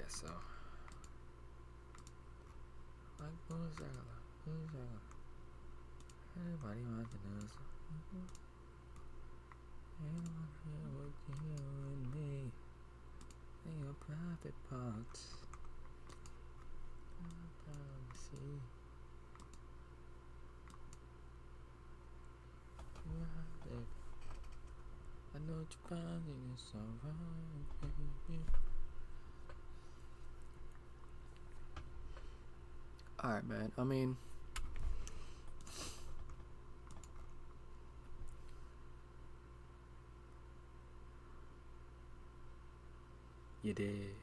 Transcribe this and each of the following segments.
guess so. Like everybody wants to know something. Anyone here with you and me? In your private parts. See. I know what you're finding, it's alright, baby. Alright, man. I mean, you did.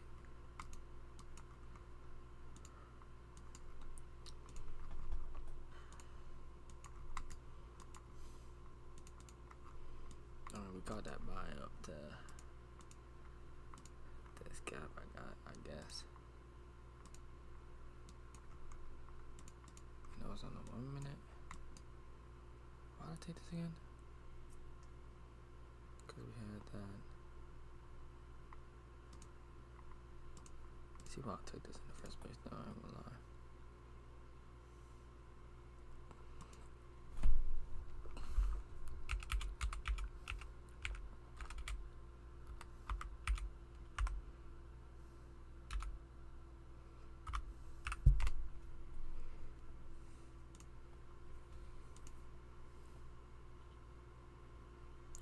Alright, we got that buy up to this gap I got, I guess. And it was on the 1 minute. Why did I take this again? Because we had that. See why I took this in the first place, though, I ain't gonna lie.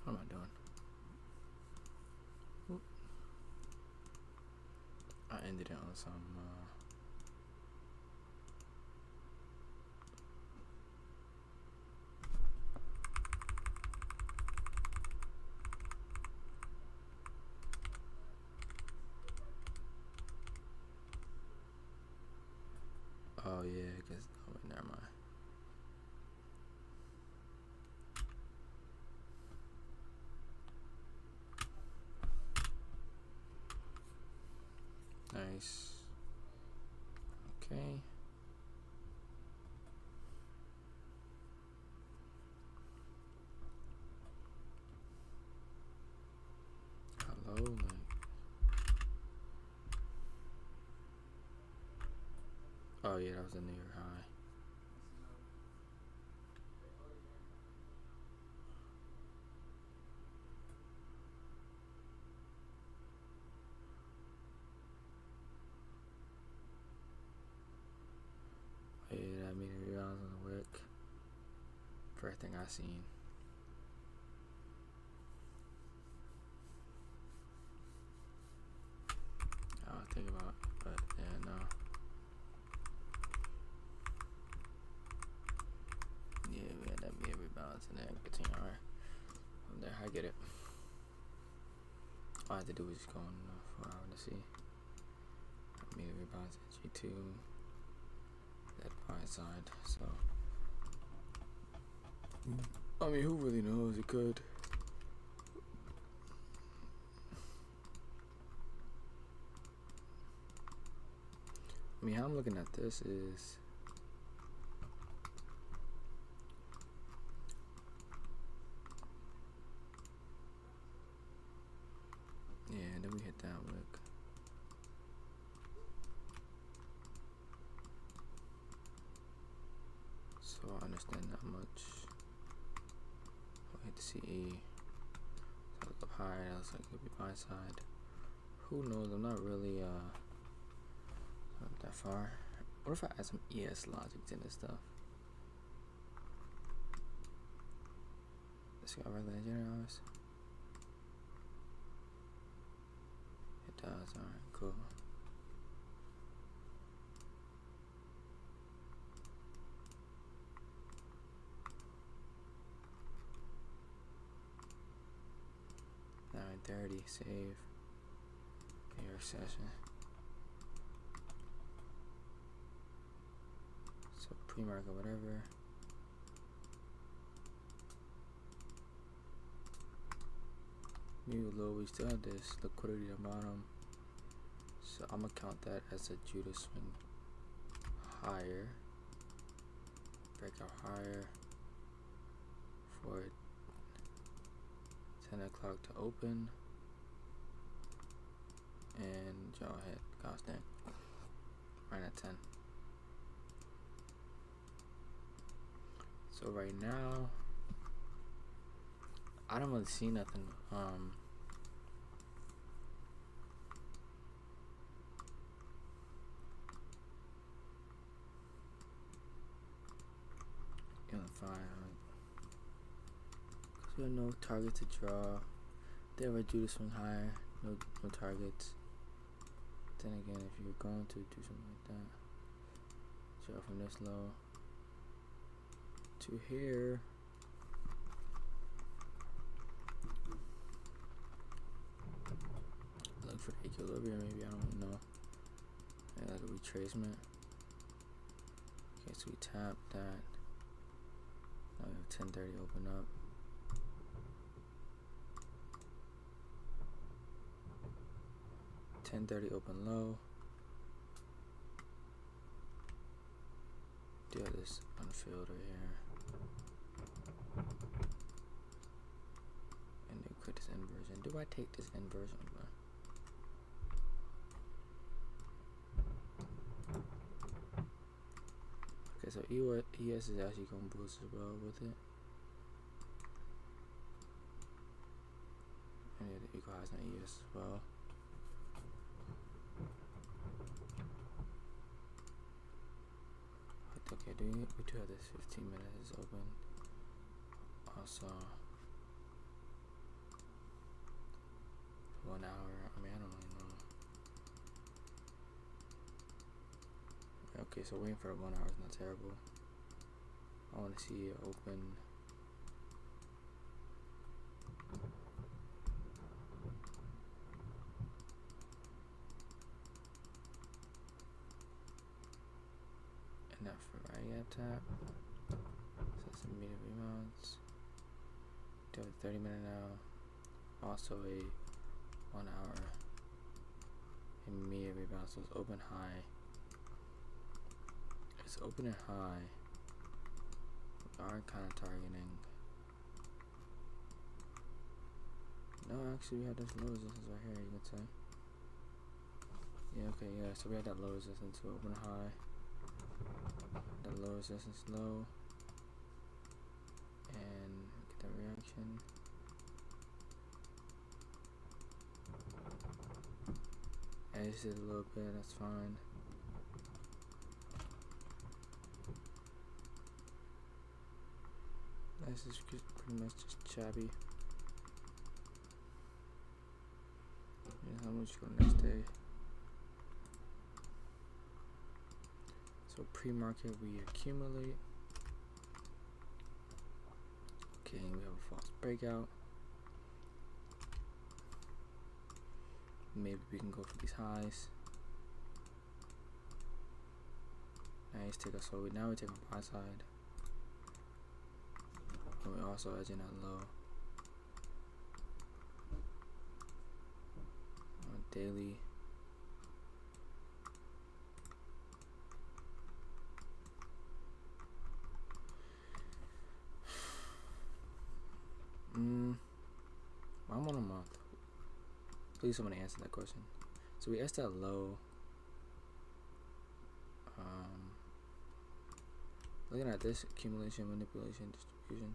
What am I doing? Oop. I ended it on some oh yeah, I guess. Oh wait, never mind. Nice. Okay. Hello, like. Oh yeah, that was a New York high. Yeah, that made rebounds on the wick. First thing I seen. I was thinking about, but yeah, no. Yeah, we had that mid rebounds and then continue on from there. I get it. All I had to do was just go on 4 hour to see. Mid rebounds at G2. That buy side, so. I mean, who really knows? It could. I mean, how I'm looking at this is yeah, then we hit that wick. So I understand that much. I'll hit the CE. So I look up higher, that looks like it could be buy side. Who knows? I'm not really not that far. What if I add some ES logic to this stuff? Let's go regular generals. It does, alright, cool. $9.30 save. New York session. So pre-market whatever. Maybe low, we still have this liquidity at the bottom. So I'm gonna count that as a Judas swing higher. Breakout higher for 10 o'clock to open. and jaw hit. Gosh dang. Right at 10. So right now, I don't really see nothing. Fine. Cause we have no target to draw. They ever do to swing higher, no targets. Then again, if you're going to do something like that, draw from this low to here. Look for the equilibrium, maybe, I don't know. Maybe like a retracement. Okay, so we tap that. Now we have 1030 open up. $10.30 open low. Do have this unfilled right here. And then quit this inversion. Do I take this inversion? Okay, so ES is actually going to boost as well with it. And the equal highs on ES as well. Okay, we do have this 15 minutes open. Also, 1 hour. I mean, I don't really know. Okay, so waiting for 1 hour is not terrible. I want to see it open. Enough for right tap. So that's immediate rebounds. Do have a 30-minute now. Also a 1 hour immediate rebound. So it's open high. It's open and high. We are kind of targeting. No, actually we have this low resistance right here, you could say. Yeah, okay, yeah, so we had that low resistance to open high. That low resistance low. And get that reaction. Edge it a little bit, that's fine. This is pretty much just chabby. And how much go next day? So pre-market we accumulate. Okay, we have a false breakout. Maybe we can go for these highs. Nice, take a so now we take a buy side. And we're also edging that low. On daily. I'm on a month. Please somebody answer that question. So we asked that low. Looking at this accumulation, manipulation, distribution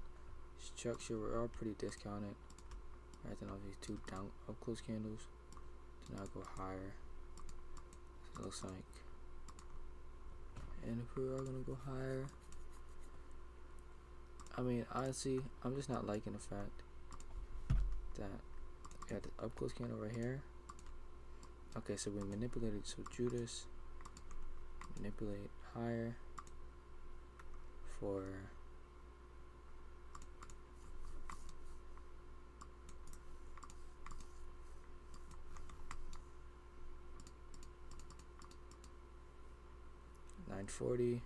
structure, we're all pretty discounted. Right, then all these two down up close candles to now go higher. So it looks like, and if we are gonna go higher, I mean, honestly, I'm just not liking the fact that we got the up close candle right here. Okay, so we manipulated, so Judas manipulate higher for $9.40.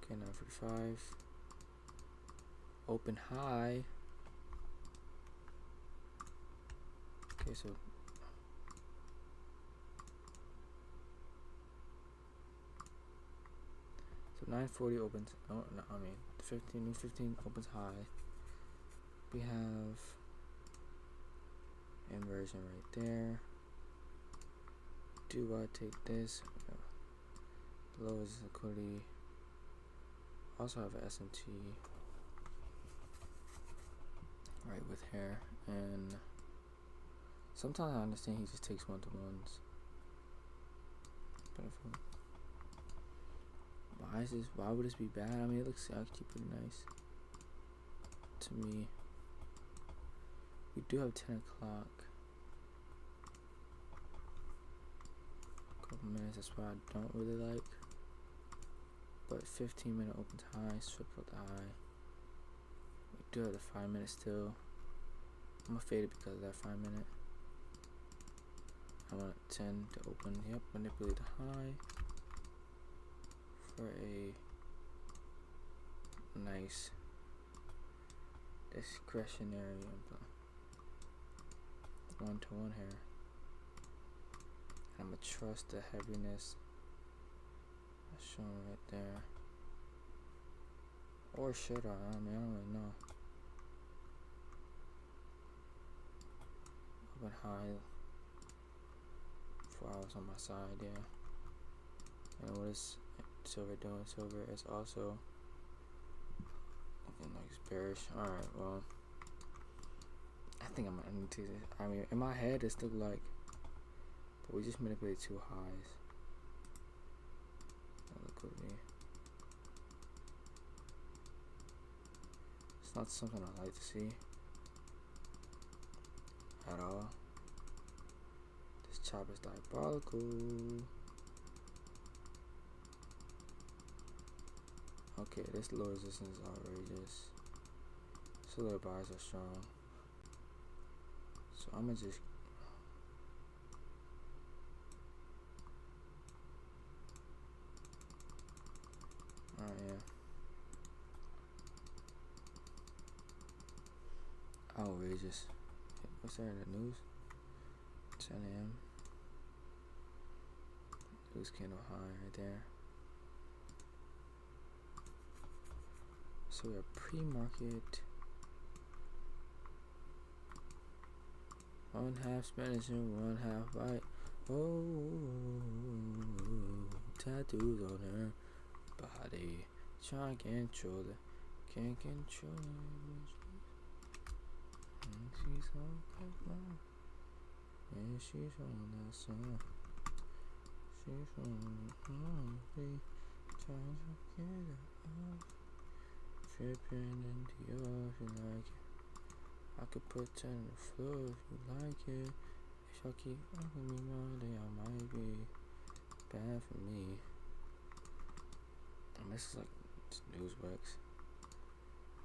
Okay, $9.45. Open high. Okay, so $9.40 opens. Oh no, I mean 15 opens high. we have inversion right there. Do I take this? Lowers liquidity. Also have an SMT right with hair, and sometimes I understand he just takes 1-to-1s. But why would this be bad? I mean, it looks actually pretty nice to me. We do have 10 o'clock. Couple minutes, that's what I don't really like. But 15-minute open high, strip out the high. We do have the 5 minutes still. I'm gonna fade it because of that 5 minute. I want 10 to open. Yep, manipulate the high for a nice discretionary 1-to-1 here. I'm gonna trust the heaviness that's shown right there. Or should I? I mean, I don't really know. Open high. 4 hours on my side, yeah. And what is silver doing? Silver is also looking like it's bearish. Alright, well, I think I'm gonna need to. I mean, in my head, it's look like, but we just manipulated 2 highs. Liquidity. It's not something I like to see at all. This chop is diabolical. Okay, this low resistance is outrageous. So their bars are strong. So I'm gonna just yeah. Outrageous. What's there in the news? 10 a.m. News candle high right there. So we're pre-market. 1/2 Spanish and 1/2 white. Oh, tattoos on her body. Try and control it. Can't control it. And she's on that song. And she's on that song. She's on the trying to get it off. Tripping in the ocean like it. I could pretend to flow if you like it. If y'all keep asking me one day, I might be bad for me. And this is like Newsweeks.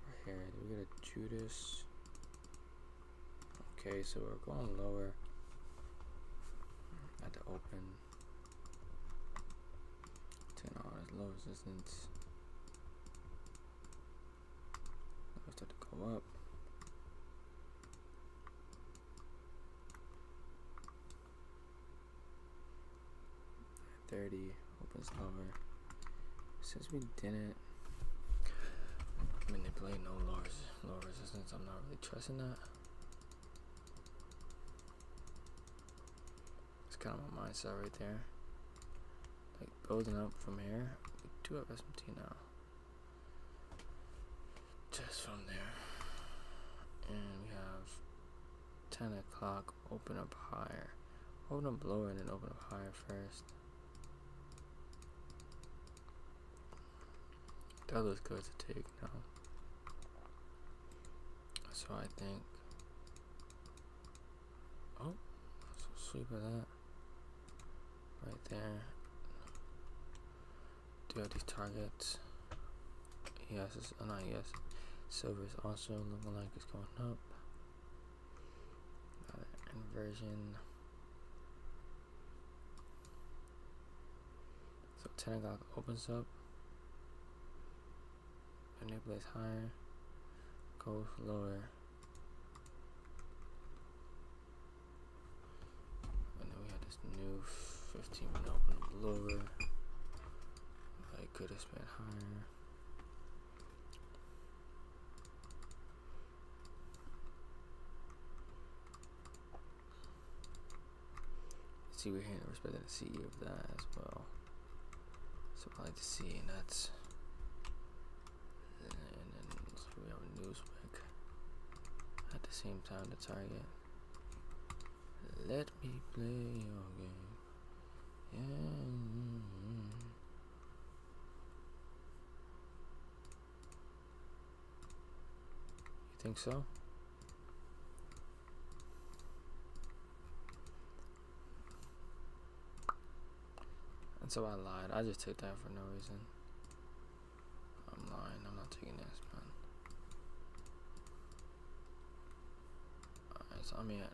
Right here, do we get a Judas? Okay, so we're going lower at the open. 10 hours, low resistance. Now we start to go up. 30 opens lower. Since we didn't manipulate no low resistance, I'm not really trusting that. It's kind of my mindset right there. Like building up from here. We do have SMT now. Just from there. And we have 10 o'clock, open up higher. Open up lower and then open up higher first. That looks good to take now. So I think, oh, so sweep of that right there. Do have these targets. Yes, it's not yes. Silver is also looking like it's going up. Inversion. So 10 o'clock opens up. Manipulates higher, goes lower, and then we had this new 15-minute open lower. I could have spent higher. see we're here respecting the CE of that as well. So I like to see, and that's, and then so we have a Newsweek at the same time to target. Let me play your game. Yeah. You think so? And so I lied. I just took that for no reason. I'm lying. I'm not taking this, man. Alright, so I'm at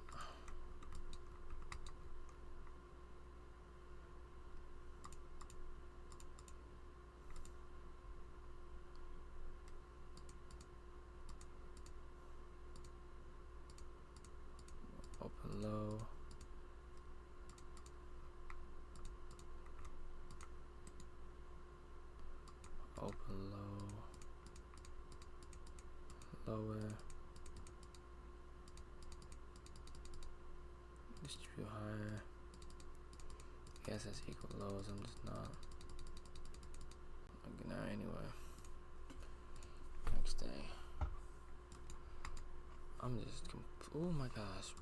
open low. Open low. Lower. Distribute higher. Guess that's equal lows. I'm just not looking at anyway. Next day. I'm just oh my gosh.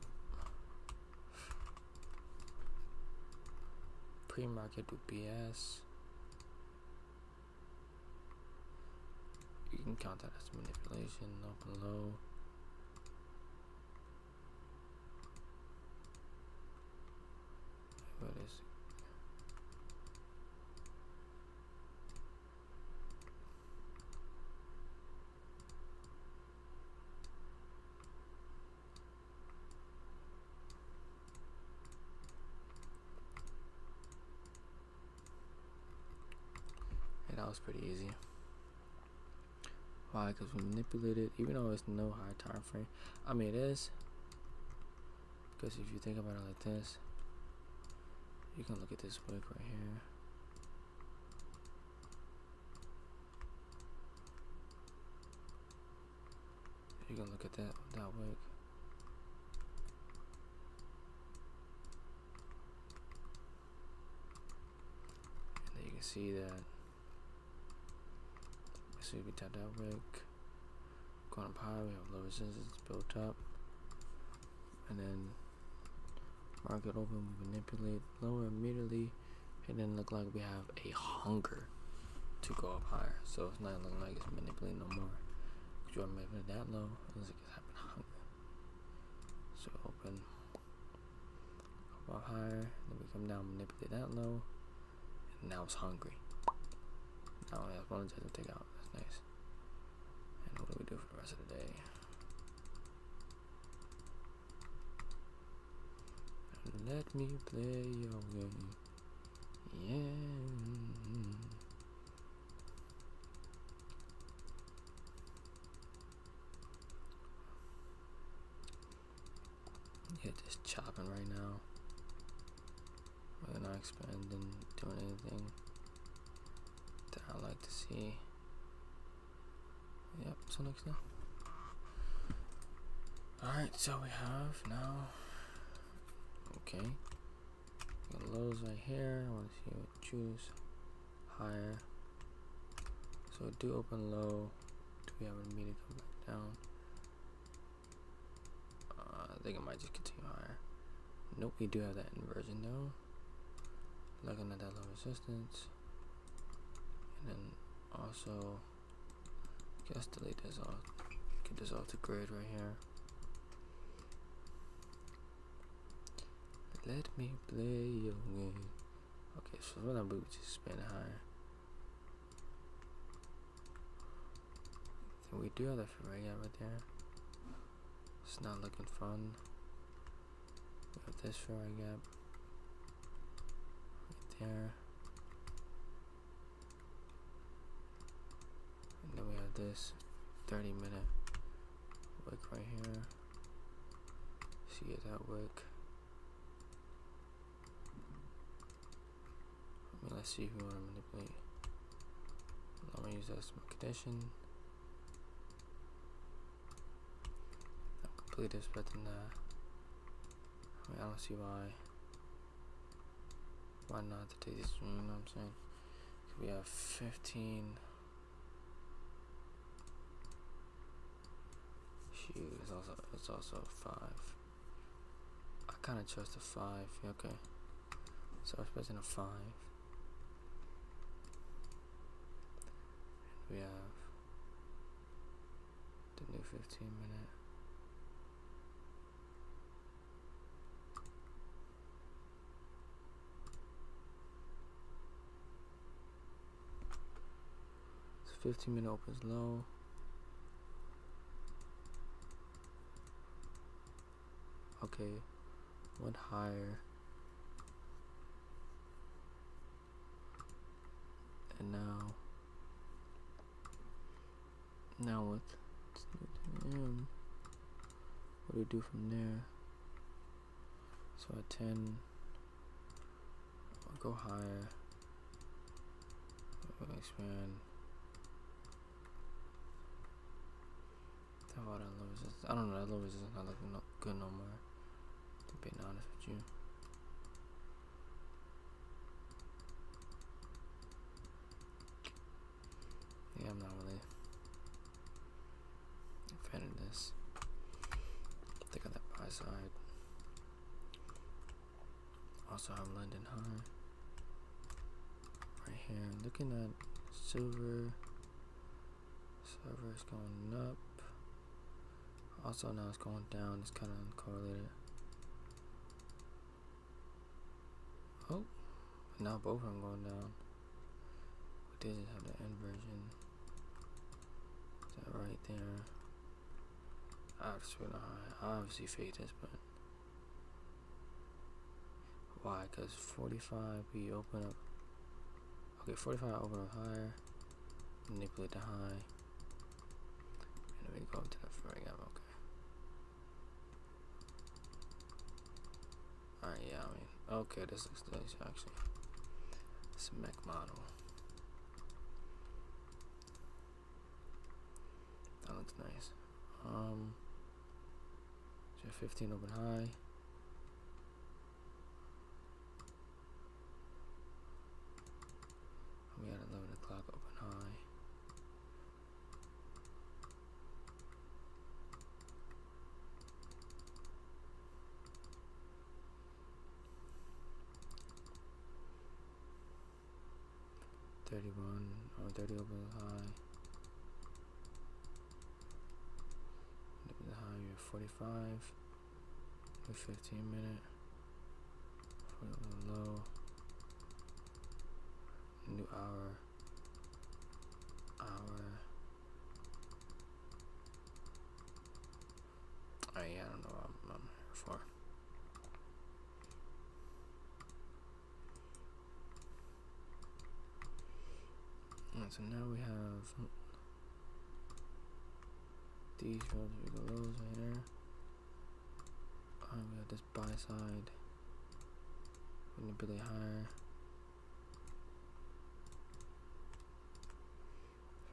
Pre-market do BS. You can count that as manipulation. Open low. What is it? And that was pretty easy. Why? Because we manipulated, even though it's no high time frame. I mean, it is. Because if you think about it like this, you can look at this wick right here. You can look at that wick. And then you can see that. So we tap that wick. Going up high, we have low resistance built up. And then market open, we manipulate lower immediately, and then look like we have a hunger to go up higher. So it's not looking like it's manipulating no more. Because you are manipulating that low, it looks like it's having hunger. So open, go up higher, then we come down, manipulate that low, and now it's hungry. Now we have one to take out. That's nice. And what do we do for the rest of the day? Let me play your game. Yeah. Yeah, just chopping right now. We're not expanding, doing anything that I like to see. Yep, so next now. Alright, so we have now. Okay. Got lows right here. I want to see what choose higher. So do open low. Do we have a meter come back down? I think it might just continue higher. Nope, we do have that inversion though. Looking at that low resistance. And then also, just delete this off. Get this off the grid right here. Let me play your game. Okay, so what I'm doing is just spin higher. Then we do have that right there. It's not looking fun. We have this Ferrari gap right there. And then we have this 30-minute wick right here. See it, that wick. Let's see if we want to manipulate. I'm going to use that as my condition. I'm completely expecting that. I mean, I don't see why why not to take this, you know what I'm saying? So we have 15. Shoot, it's also 5. I kind of chose the 5. Yeah, okay. So I was expecting a 5. And we have the new 15-minute. So 15-minute opens low. Okay, went higher. And now what? What do we do from there? So at 10, I'll go higher. We'll expand. How about that low resistance? I don't know, that low resistance is not looking good no more. To be honest with you. Yeah, I'm not really a fan of this. They got that buy side. Also have London high. Right here. Looking at silver. Silver is going up. Also now it's going down. It's kind of uncorrelated. Oh, now both of them going down. We did just have the inversion. Is that right there? Absolutely high. I obviously fade this, but why? Because 45 we open up. Okay, 45 open up higher. Manipulate the high. And then we go up to the frame. Okay. Alright, yeah, I mean, okay, this looks nice actually. It's a mech model. That looks nice. So 15 open high. We had 11 o'clock open high. Or 30 open high. The high, you have 45. New 15-minute. 40 open low. New hour. Yeah, I don't know what I'm here for. And so now we have these relatively big lows right here. We have this buy side. Manipulate higher.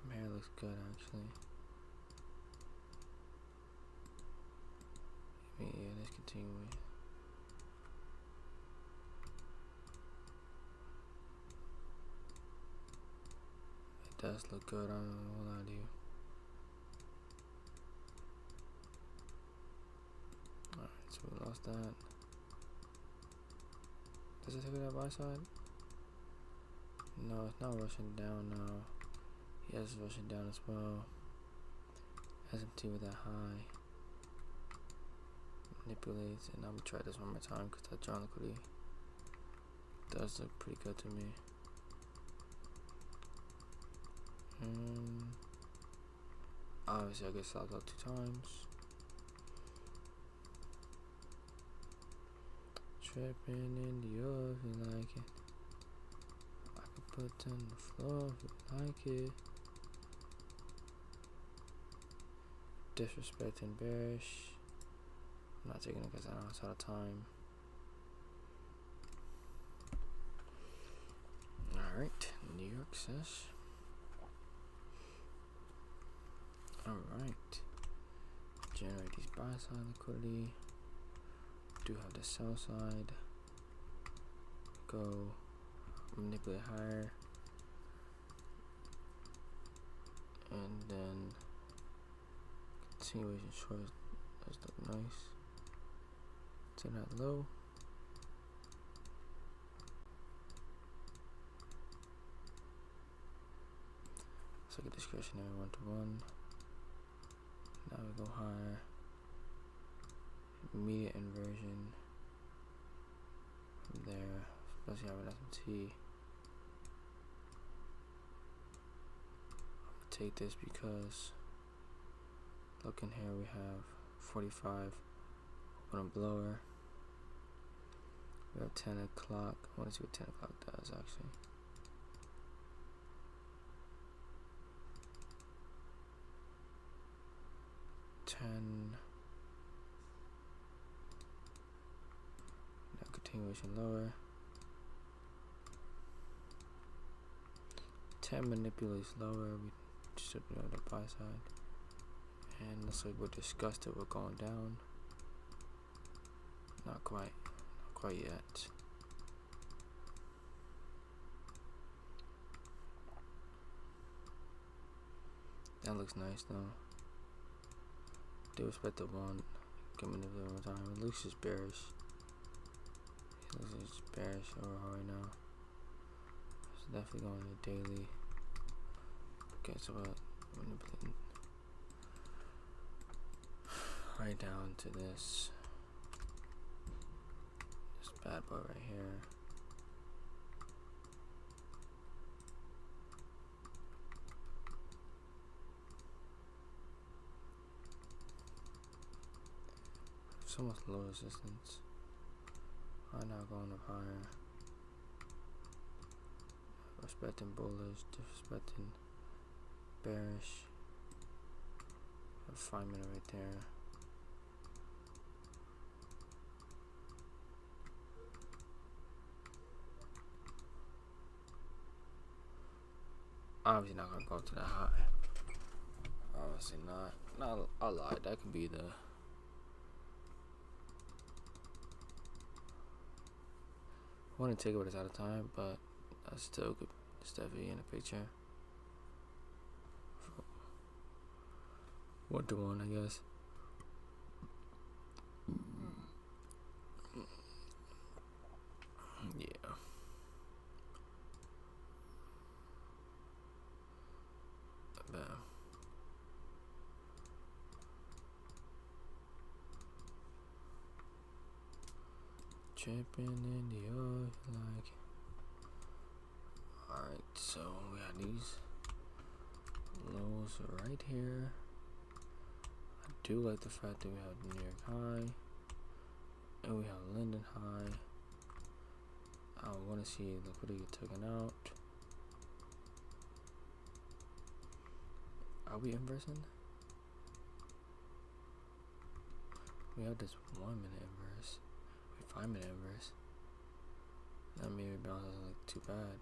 From here looks good actually. Yeah, let's continue. It does look good, I don't know what I do. Alright, so we lost that. Does it take that buy side? No, it's not rushing down now. Yeah, it's rushing down as well. SMT with that high. Manipulates, and I'm gonna try this one more time because that John liquidity does look pretty good to me. Obviously I get stopped out 2 times. Tripping in the oil if you like it. I can put on the floor if you like it. Disrespecting bearish. I'm not taking it because I know it's out of time. Alright, New York says. Alright. Generate these buy side liquidity. Do have the sell side. Go manipulate higher, and then continuation short does look nice. Turn that low. It's like a discretionary 1-to-1. Now we go higher. Immediate inversion from there, especially having SMT. I'm gonna take this because look in here, we have 45 open and blower. We have 10 o'clock. I want to see what 10 o'clock does actually. Now continuation lower. 10 manipulates lower. We should be on the buy side. And looks like we're disgusted. We're going down. Not quite yet. That looks nice though. Do respect the one. Get manipulated one time. It looks just bearish. It looks like it's bearish overall right now. It's definitely going to daily. Okay, so manipulating right down to this bad boy right here. It's almost low resistance. I'm not going up higher. Respecting bullish, disrespecting bearish. 5 minute right there. Obviously not gonna go to that high. Obviously not. No, I lied. That could be the. I want to take it out of time, but I still could. It's definitely in the picture. 1-to-1, I guess. Yeah. Champion in the oil, like. Alright, so we got these lows right here. I do like the fact that we have the New York high and we have London high. I want to see liquidity get taken out. Are we inversing? We have this 1 minute inverse. 5 minute inverse. That maybe bounce doesn't look too bad.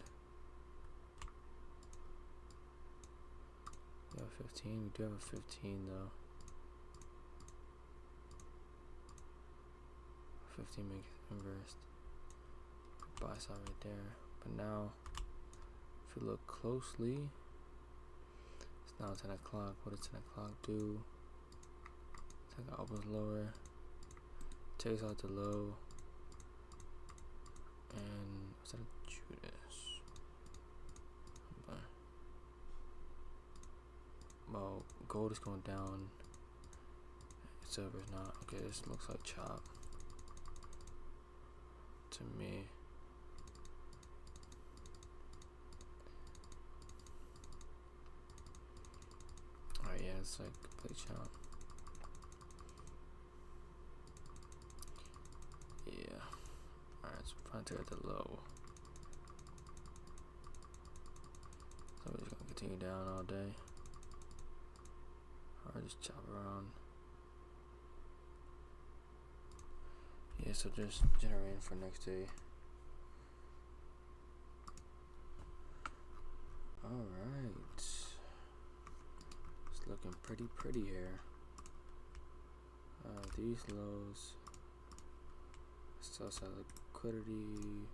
We have 15. We do have a 15 though. 15 makes inversed. Buy side right there. But now, if you look closely, it's now 10 o'clock. What does 10 o'clock do? 10 o'clock opens lower. Takes out the low. And what's that? Judas. Well, gold is going down. Silver's not. Okay, this looks like chop to me. Alright, yeah, it's like complete chop. Yeah. Alright, so we're trying to get the low. So we're just gonna continue down all day. Or just chop around. Yeah, so just generating for next day. Alright. It's looking pretty here. These lows. Still have liquidity.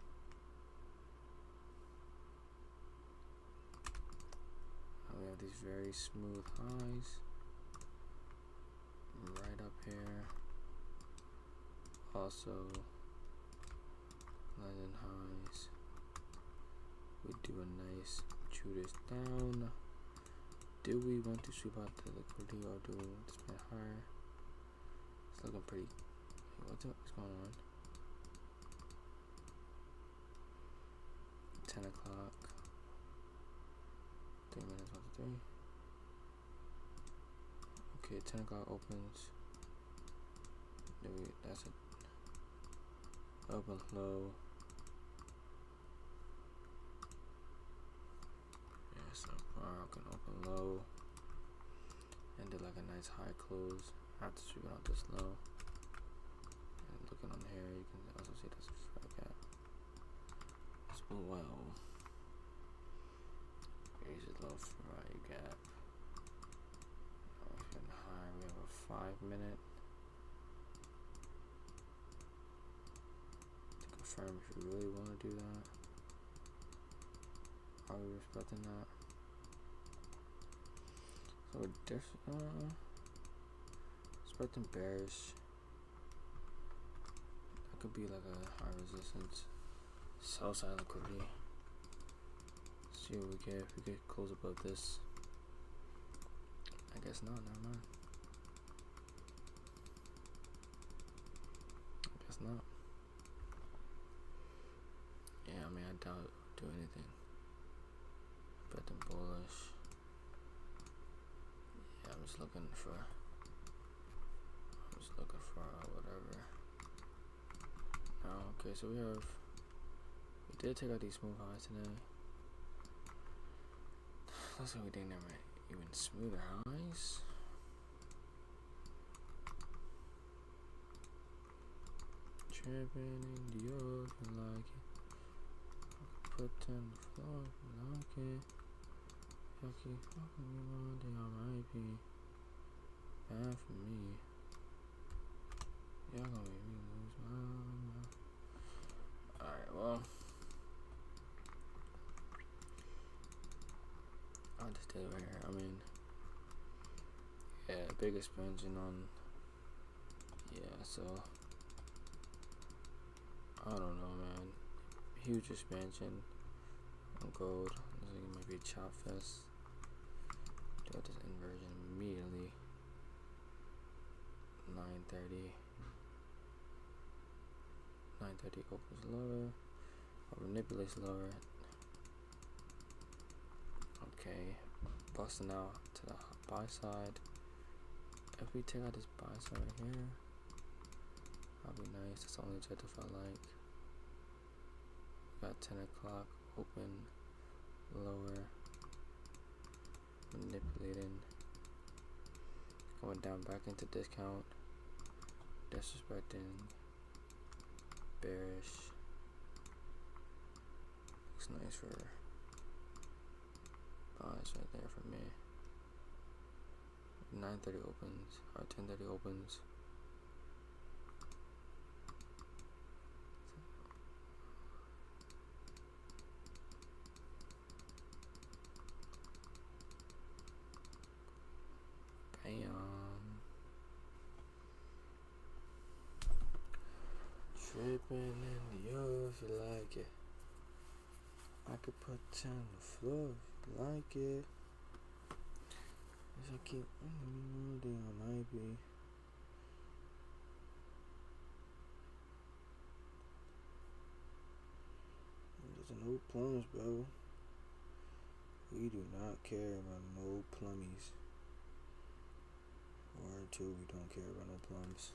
very smooth highs right up here. Also London highs. We do a nice chew this down. Do we want to sweep out the liquidity or do we want to spend higher? It's looking pretty. What's going on? 10 o'clock. 3 minutes after 3. Okay, 10 o'clock opens. That's it. Open low. Yeah, so far I can open low and do like a nice high close after sweeping out this low. And looking on here, you can also see that's a strike gap as well. Here's a low strike gap. Now we're getting high. We have a 5-minute. Confirm if you really want to do that. Are we respecting that? So we're expecting bearish. That could be like a high resistance. Sell side liquidity. See what we get. If we get close above this. I guess not, never mind. I guess not. Yeah, I mean, I doubt it would do anything. Bet them bullish. Yeah, I'm just looking for whatever. Oh, okay, so we did take out these smooth highs today. Looks like we didn't have even smoother highs. Champion in the off, you like it. Put on the floor, if you like it. Y'all keep fucking me one day, I might be bad for me. Y'all gonna make me lose my mind. Alright, well, I'll just stay right here. I mean, yeah, big expansion on, yeah, so, I don't know, man. Huge expansion on gold. Looks like it might be a chop fest. Do this inversion immediately. 9:30. 9:30 opens lower or manipulates lower. Okay, busting out to the buy side. If we take out this buy side right here, that'll be nice. That's the only objective I like. Got 10 o'clock open lower, manipulating, going down back into discount, disrespecting, bearish. Looks nice for buys right there for me. 9:30 opens or 10:30 opens. Tripping in the off, if you like it. I could put 10 on the floor if you like it. As I keep all day, I might be. There's no plums, bro. We do not care about no plummies. Word 2, we don't care about no plums.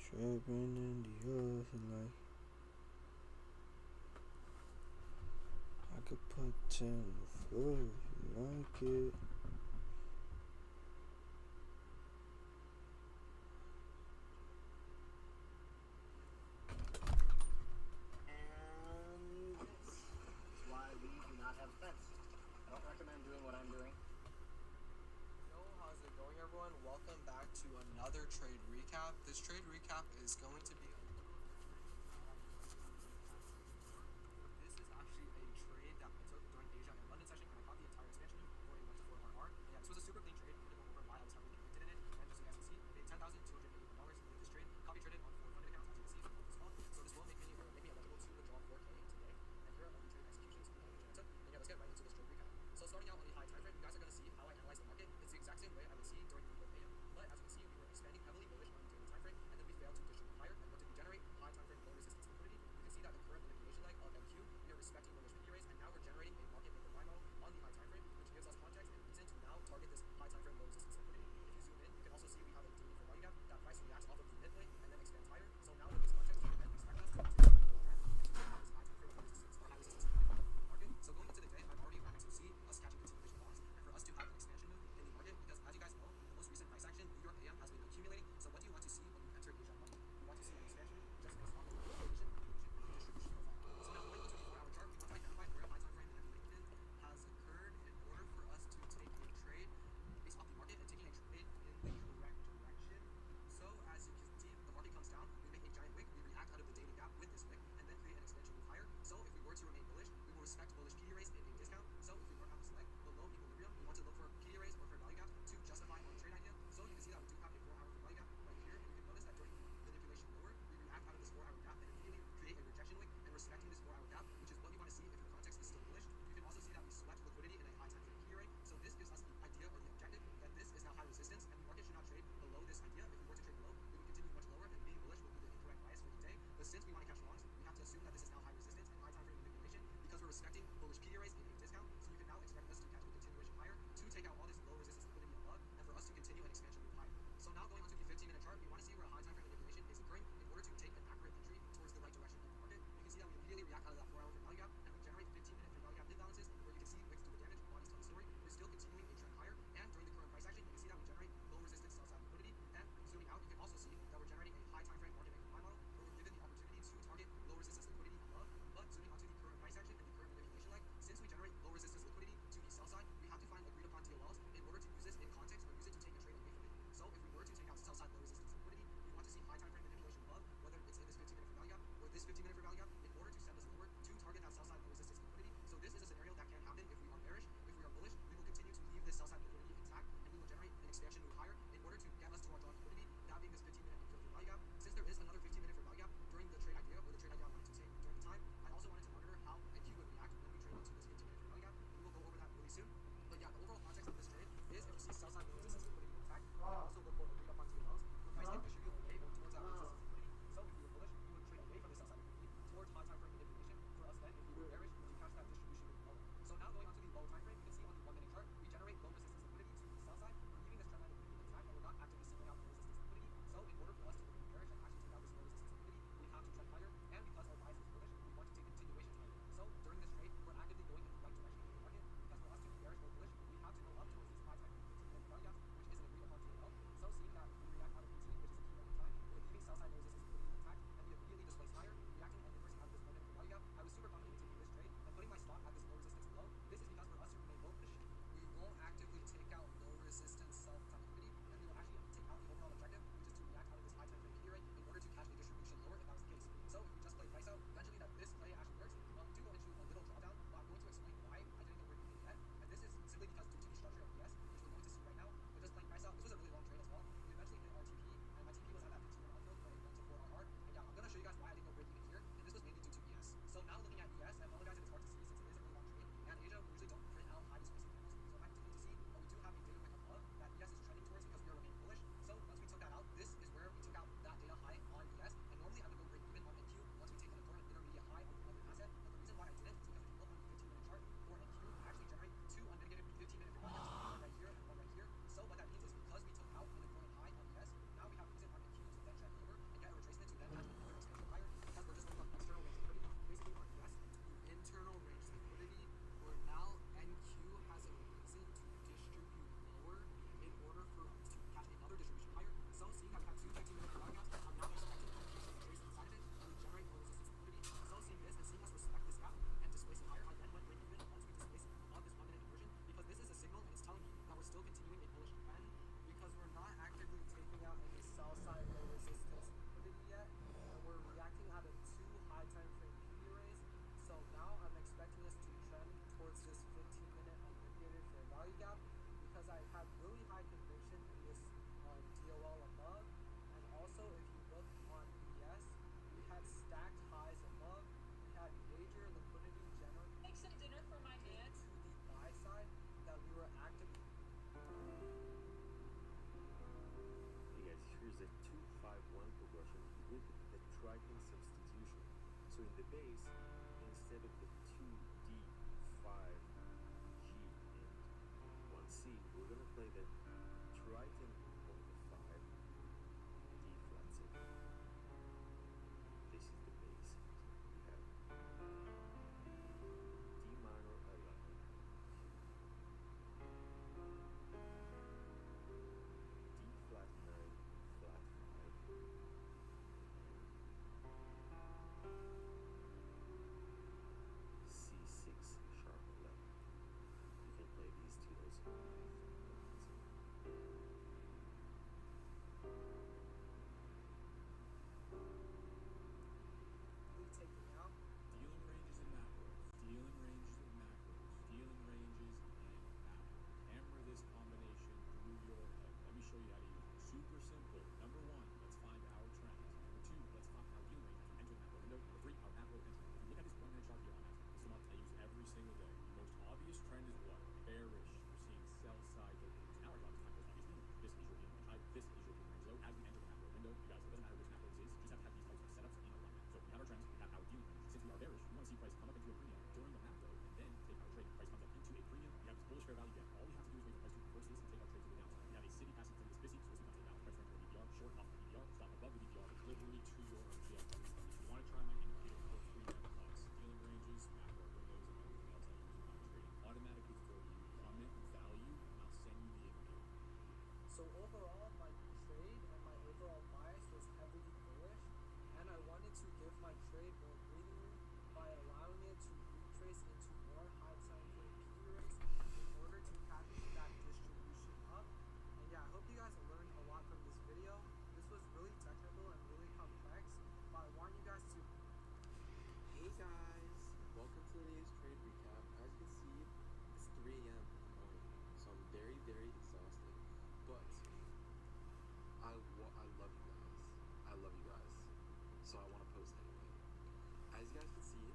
Tripping in the off and like I could put 10 on the floor if you like it. Welcome back to another trade recap. This trade recap is going to be with the TRADNG substitution. So in the base, instead of the 2D5G and 1C, we're going to play the TRADNG over the 5, D flat 7. This is the base. We have D minor 11, D flat 9, flat 5, C6 sharp 11. You can play these two also. Really taking out. Dealing ranges and macros. Dealing ranges and macros. Dealing ranges and macros. Hammer this combination through your head. Let me show you how to use it. Super simple. Number one, let's find our trends. Number two, let's find our dealing range. Enter the macro window. Number three, our macro entry. If you look at this 1 minute chart here on that, this is one I use every single day. The most obvious trend is what? Bearish. We're seeing sell side openings. Now our job is to find those obvious dealing range. This is your dealing range high. This is your dealing range low. As we enter the macro window, you guys, it doesn't matter which macro this is. You just have to have these types of setups in alignment. So we have our trends, we have our dealing range. Since we are bearish, we want to see price come up into a premium during the macro and then take our trade. Price comes up into a premium. We have this bullish fair value gap. All we have to do is wait for price to reverse this and take our trade to the downside. We have a city passing through this BISI, so this becomes a down price range for DVR, short off the DVR, stop above the DVR, delivery to your objective. If you want to try my indicator for free, dealing ranges, macro windows, and everything else I use in my trading automatically for you. Comment value, and I'll send you the indicator. So overall, my trade and my overall bias was heavily bullish, and I wanted to give my trade more breathing room by allowing it to retrace into more high time frame periods in order to package that distribution up. And yeah, I hope you guys learned a lot from this video. This was really technical and really complex, but I want you guys to. Hey guys, welcome to today's trade recap. As you can see, it's 3 a.m. in the morning, so I'm very, very exhausted. But I love you guys. I love you guys. So I want to post anyway. As you guys can see,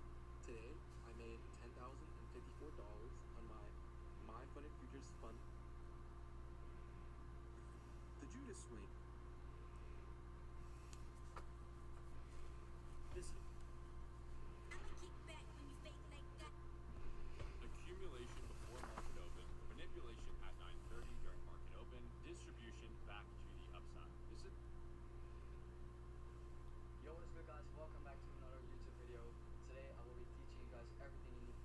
today I made $10,054 on my funded futures fund. The Judas swing. This year. Accumulation before market open, manipulation at 9:30 during market open, distribution back to the upside. This is Yo, what's good guys? Welcome back to another YouTube video. Today I will be teaching you guys everything you need.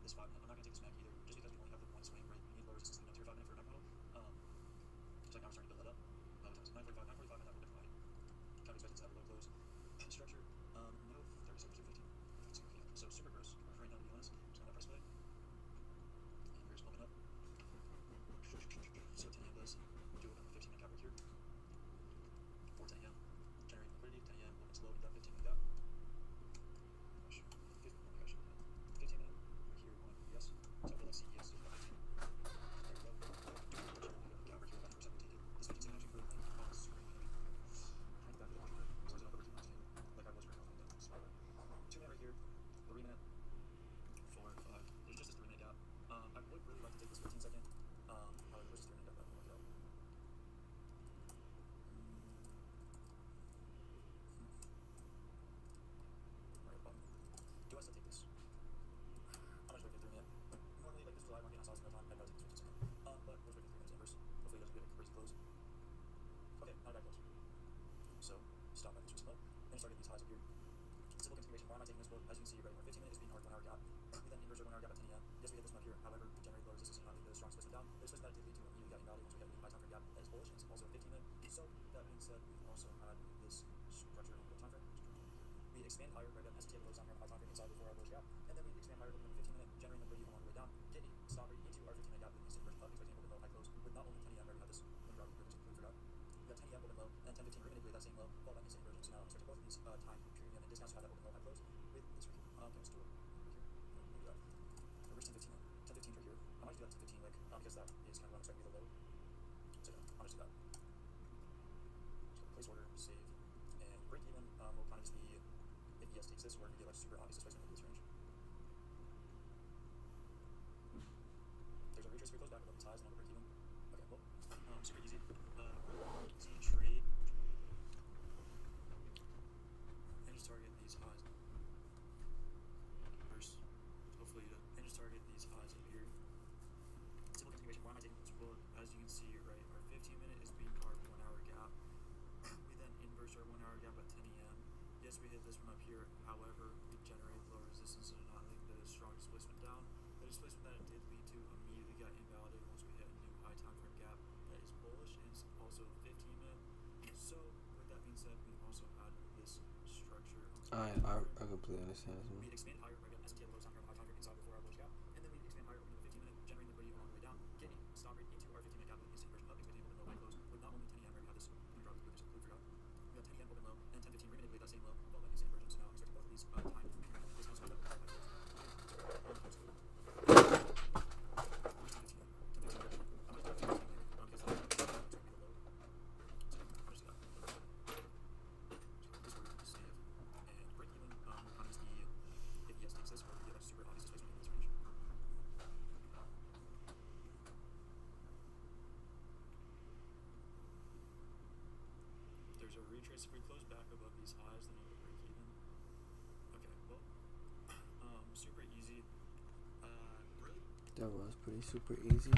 this 5 minute. I'm not going to take this mech either, just because we only have the one swing where you need low resistance tier 5 minute for a mech model. So now we're starting to build that up. By the time it's 9:45, 9:45 and that will define. Kind of expected to have a low close structure. No 37 to 15. So super gross right now, to be honest. Just gonna press play. And we're just building up. So 10 AM does do it on the 15 minute cap right here. 4 10 AM. Generating liquidity. 10 AM when it's low, we got 15 minute cap. Oh my gosh. 15 minute right here on ES. So I feel like CES is 15. There we go. Cap right here, 100% rotated. This 15 second actually really late. Oh, this is super heavy. Trying to back it up. So it's another 13 last game. Like I was right now. So 2 minute right here. 3 minute. 4, 5. There's just this 3 minute gap. I would really like to take this 15 second. Where's this 3 minute gap? I don't know. Do I still take this? I'm gonna wait for 3 minutes. Normally, like this is live market, I saw this in real time. I'd rather take this 15 second. But let's wait for 3 minutes inverse. Hopefully, it doesn't get a crazy close. Okay, not a bad close. So, stop at this recent low. Then start at these highs up here. Simple continuation. Why am I taking this quote? As you can see right here, 15 minutes is being hard 1 hour gap. We then inverse our 1 hour gap at 10 AM. Yes, we hit this one up here. However, we generate low resistance and not leave the strong displacement down. The displacement that did lead to immediately got invalid once we had a new high time frame gap that is bullish, and it's also a 15 minute. So, that being said, we also had this structure on the time frame. We expand higher right at STA below time frame, high time frame inside before our bullish gap, and then we expand higher looking at the 15 minute, generating liquidity along the way down, get a stop rate into our 15 minute gap with instant inversion up, expecting open low, high close, with not only 10 AM, where we had this when we were completely forgot. We got 10 AM open low, and 10:15 we're manipulate that same low, followed by instant inversion. So now I'm expecting both of these time premium and discounts to have that open low, high close with this right here. Okay, let's do it right here. Maybe that. We'll reach 10:15 now. 10:15 right here. I might do that 10:15 wick because that is kind of what I'm expecting to be the low. So yeah, I'll just do that. So place order, save, and break even will kind of just be if ES takes this, or if we get like super obvious displacement in this range. There's a retrace, we close back above these highs and I'll break even. Okay, well, super easy. Easy trade. And just target these highs. First, hopefully, and just target these highs up here. Simple continuation. Why am I taking this quote? As you can see, right, our 15 minute is being carved 1 hour gap. We then inverse our 1 hour gap at 10 AM. Yes, we hit this one up here. However, we generate low resistance and not leave the strong displacement down. The displacement that it did lead to immediately got invalidated once we hit a new high time frame gap that is bullish, and it's also 15 minute. So, with that being said, we also had this structure. I completely understand this one. We expand higher right at STA below time frame, high time frame inside before our bullish gap, and then we expand higher over the 15 minute, generating liquidity along the way down, getting stop rate into our 15 minute gap with instant inversion up, expecting open low, high close, with not only 10 AM where we had this, let me drop this quick, completely forgot. We got 10 AM open low, and 10:15 we manipulate that same low, followed by instant inversion. So now I'm expecting both of these time discounts to have that high close. There's a retrace. If we close back above these highs, then we'll break even. Okay, well, super easy. Really? That was pretty super easy.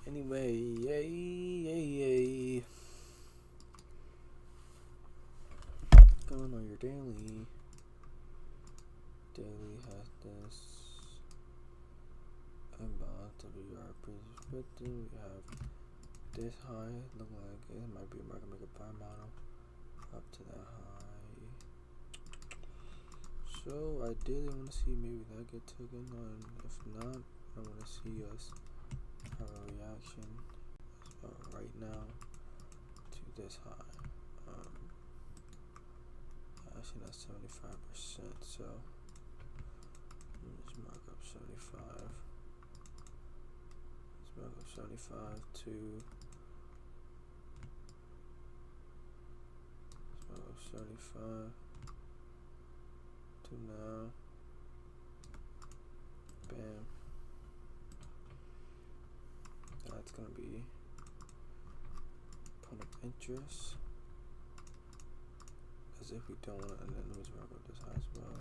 Anyway, yay. Going on your daily. Daily has this imbalance of your perspective. We have this high, look like it might be a market maker buy model up to that high. So I did want to see maybe that get taken on. If not, I want to see us have a reaction right now to this high. Actually, that's 75%. So let's mark up 75. Let's mark up 75 to. 75 to now. Bam. That's gonna be point of interest. As if we don't want to, and then let me mark up this high as well.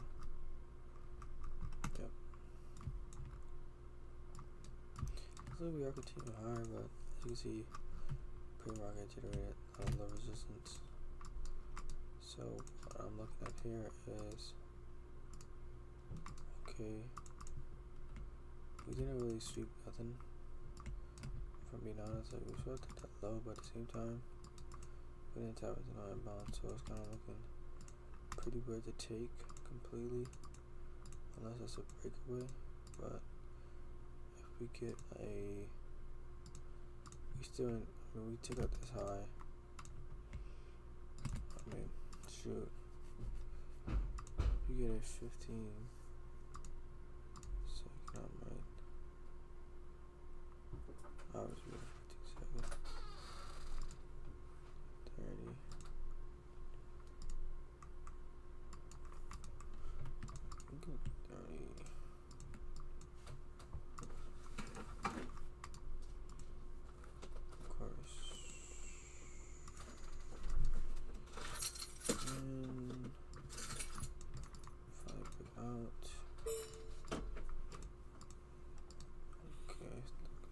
Yep. So we are continuing higher, but as you can see, pre-market generated a low resistance. So what I'm looking at here is okay. we didn't really sweep nothing. If I'm being honest, like we swept it that low, but at the same time, we didn't tap it on inbound, so it's kind of looking pretty weird to take completely, unless it's a breakaway. But if we get a, we took out this high. I mean, shoot, if we get a 15 second, I might. I was really 15 seconds. 30. Good 30. Of course. And if I put out. Okay, it's looking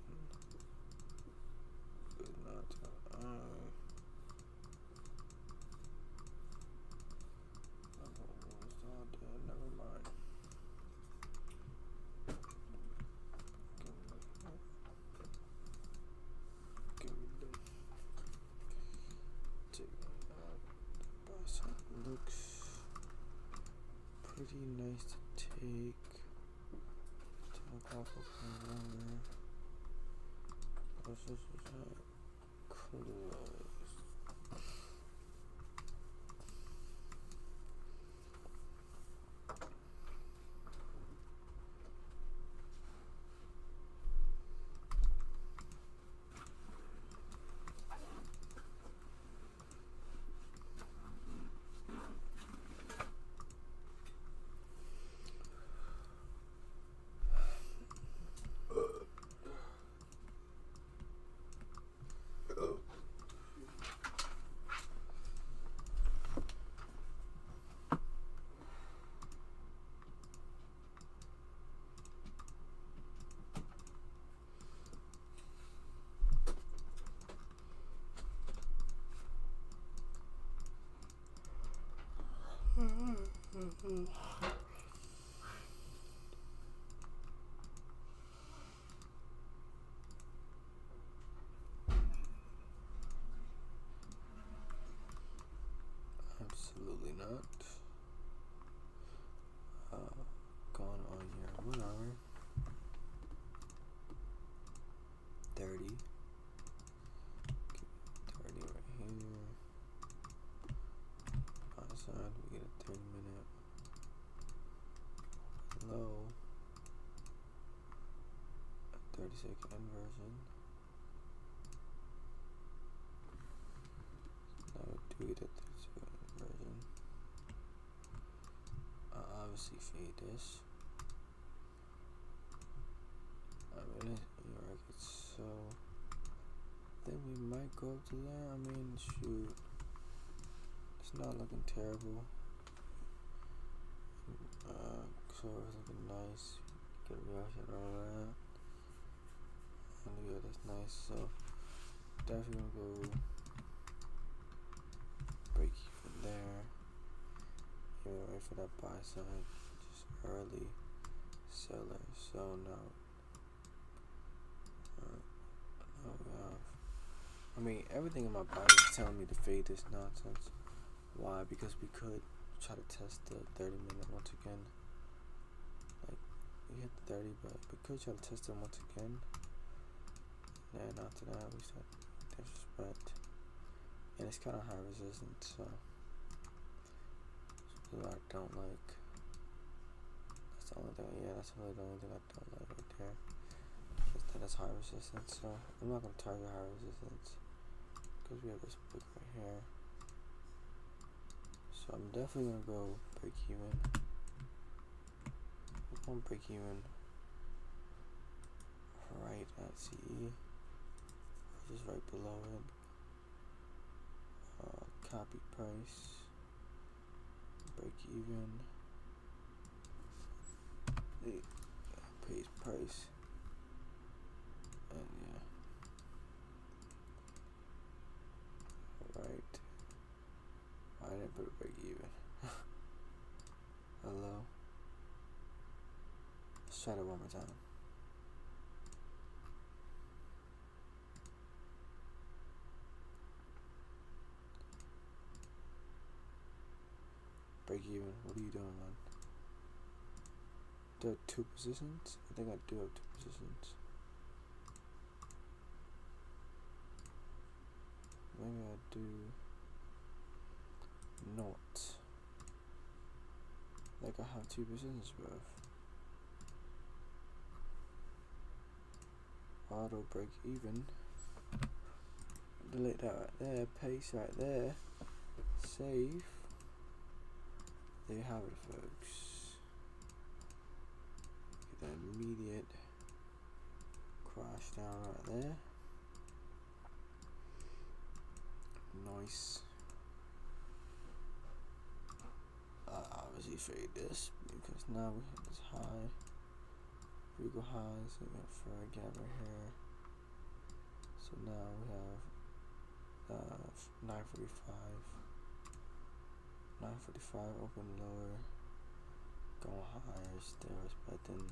good. Not almost all dead. Never mind. Looks pretty nice to take. 10 o'clock longer. This is close. Absolutely not. Gone on your 1 hour. 30. 30 right here. Outside we get a 30-minute low. A 30-second inversion. Now we do get a 30-second inversion. I'll obviously fade this. I mean, it's so. Then we might go up to there. I mean, shoot, it's not looking terrible. So it's looking nice. Get a reaction and all that. And yeah, that's nice. So definitely gonna go break even there. Yeah, wait for that buy side. Just early seller. So now we have. I mean, everything in my body is telling me to fade this nonsense. Why? Because we could try to test the 30-minute once again. Like, we hit the 30, but we could try to test it once again. And after that, we start disrespect. And it's kind of high resistance, so that's what I don't like. That's the only thing. Yeah, that's really the only thing I don't like right there. That is high resistance, so I'm not going to target high resistance because we have this wick right here. So I'm definitely going to go break even. I'm going to break even right at CE, just right below it. Copy price, break even, paste price. And yeah, alright. I didn't put a break even. Hello. Let's try that one more time. What are you doing, man? Do I have 2 positions? I think I do have 2 positions. Maybe I do not. Like I have 2 positions, bro. Auto break even. Delete that right there. Paste right there. Save. There you have it, folks. Get that immediate crash down right there. Nice. Obviously fade this because now we have this high. We go high, so we have fur gap right here. So now we have 945. 945 open lower. Going higher, still respecting.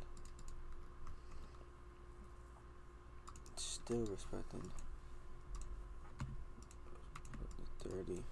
Still respecting the 30.